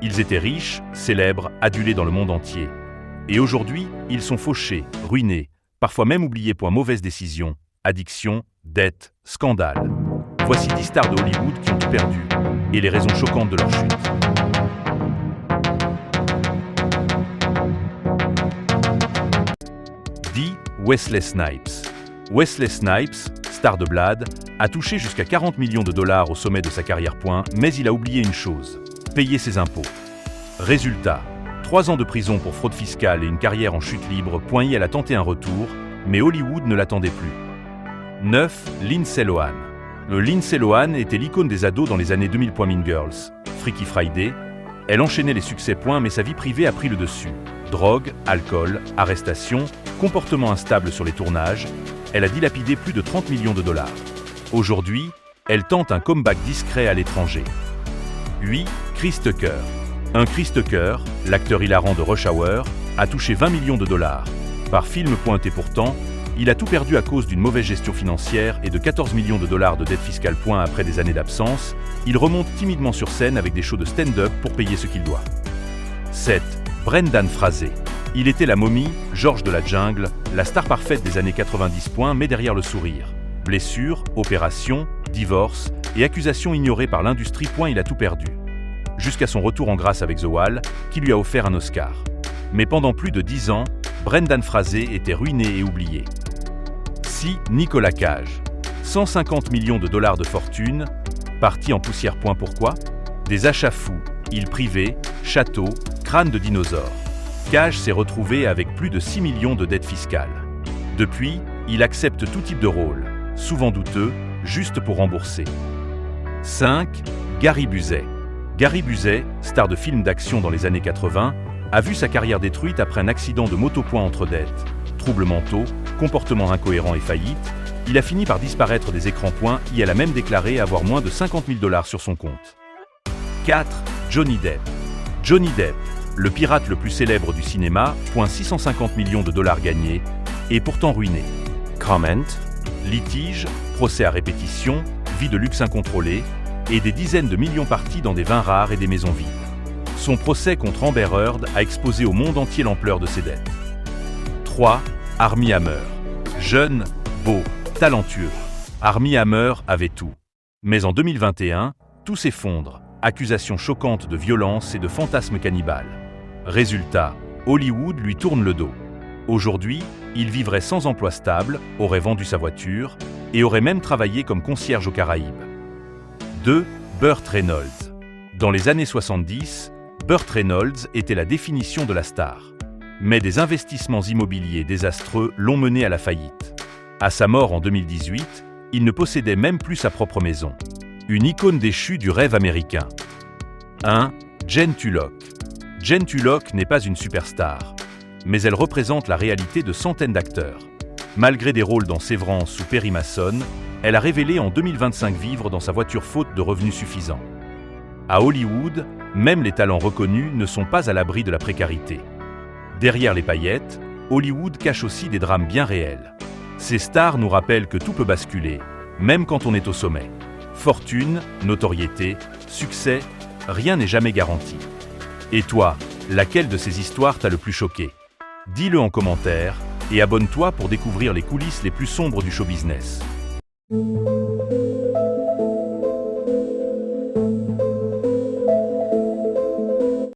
Ils étaient riches, célèbres, adulés dans le monde entier. Et aujourd'hui, ils sont fauchés, ruinés, parfois même oubliés pour mauvaises décisions, addiction, dette, scandale. Voici 10 stars de Hollywood qui ont tout perdu, et les raisons choquantes de leur chute. Wesley Snipes. Wesley Snipes, star de Blade, a touché jusqu'à 40 millions de dollars au sommet de sa carrière. Mais il a oublié une chose, payer ses impôts. Résultat, 3 ans de prison pour fraude fiscale et une carrière en chute libre. Elle a tenté un retour, mais Hollywood ne l'attendait plus. 9. Lindsay Lohan. Le Lindsay Lohan était l'icône des ados dans les années 2000. Mean Girls, Freaky Friday. Elle enchaînait les succès. Mais sa vie privée a pris le dessus. Drogue, alcool, arrestation, comportement instable sur les tournages, elle a dilapidé plus de 30 millions de dollars. Aujourd'hui, elle tente un comeback discret à l'étranger. 8. Chris Tucker. Un Chris Tucker, l'acteur hilarant de Rush Hour, a touché 20 millions de dollars par film. Et pourtant, il a tout perdu à cause d'une mauvaise gestion financière et de 14 millions de dollars de dette fiscale. Après des années d'absence, il remonte timidement sur scène avec des shows de stand-up pour payer ce qu'il doit. 7. Brendan Fraser. Il était la momie, George de la jungle, la star parfaite des années 90. Mais derrière le sourire, blessures, opérations, divorce et accusations ignorées par l'industrie. Il a tout perdu. Jusqu'à son retour en grâce avec The Wall, qui lui a offert un Oscar. Mais pendant plus de 10 ans, Brendan Fraser était ruiné et oublié. 6. Nicolas Cage. 150 millions de dollars de fortune, parti en poussière. Pourquoi? Des achats fous, îles privées, châteaux, crânes de dinosaures. Cage s'est retrouvé avec plus de 6 millions de dettes fiscales. Depuis, il accepte tout type de rôle, souvent douteux, juste pour rembourser. 5. Gary Busey. Gary Busey, star de films d'action dans les années 80, a vu sa carrière détruite après un accident de moto. Entre dettes, troubles mentaux, comportements incohérents et faillite, il a fini par disparaître des écrans. Il a même déclaré avoir moins de 50 000 dollars sur son compte. 4. Johnny Depp. Johnny Depp, le pirate le plus célèbre du cinéma, 650 millions de dollars gagnés, et pourtant ruiné. Comment? Litige, procès à répétition, vie de luxe incontrôlée, et des dizaines de millions partis dans des vins rares et des maisons vides. Son procès contre Amber Heard a exposé au monde entier l'ampleur de ses dettes. 3. Armie Hammer. Jeune, beau, talentueux. Armie Hammer avait tout. Mais en 2021, tout s'effondre. Accusations choquantes de violence et de fantasmes cannibales. Résultat, Hollywood lui tourne le dos. Aujourd'hui, il vivrait sans emploi stable, aurait vendu sa voiture et aurait même travaillé comme concierge aux Caraïbes. 2. Burt Reynolds. Dans les années 70, Burt Reynolds était la définition de la star. Mais des investissements immobiliers désastreux l'ont mené à la faillite. À sa mort en 2018, il ne possédait même plus sa propre maison. Une icône déchue du rêve américain. 1. Jen Tulloch. Jen Tulloch n'est pas une superstar, mais elle représente la réalité de centaines d'acteurs. Malgré des rôles dans Sévrance ou Perry Mason, elle a révélé en 2025 vivre dans sa voiture faute de revenus suffisants. À Hollywood, même les talents reconnus ne sont pas à l'abri de la précarité. Derrière les paillettes, Hollywood cache aussi des drames bien réels. Ces stars nous rappellent que tout peut basculer, même quand on est au sommet. Fortune, notoriété, succès, rien n'est jamais garanti. Et toi, laquelle de ces histoires t'a le plus choqué? Dis-le en commentaire et abonne-toi pour découvrir les coulisses les plus sombres du show business.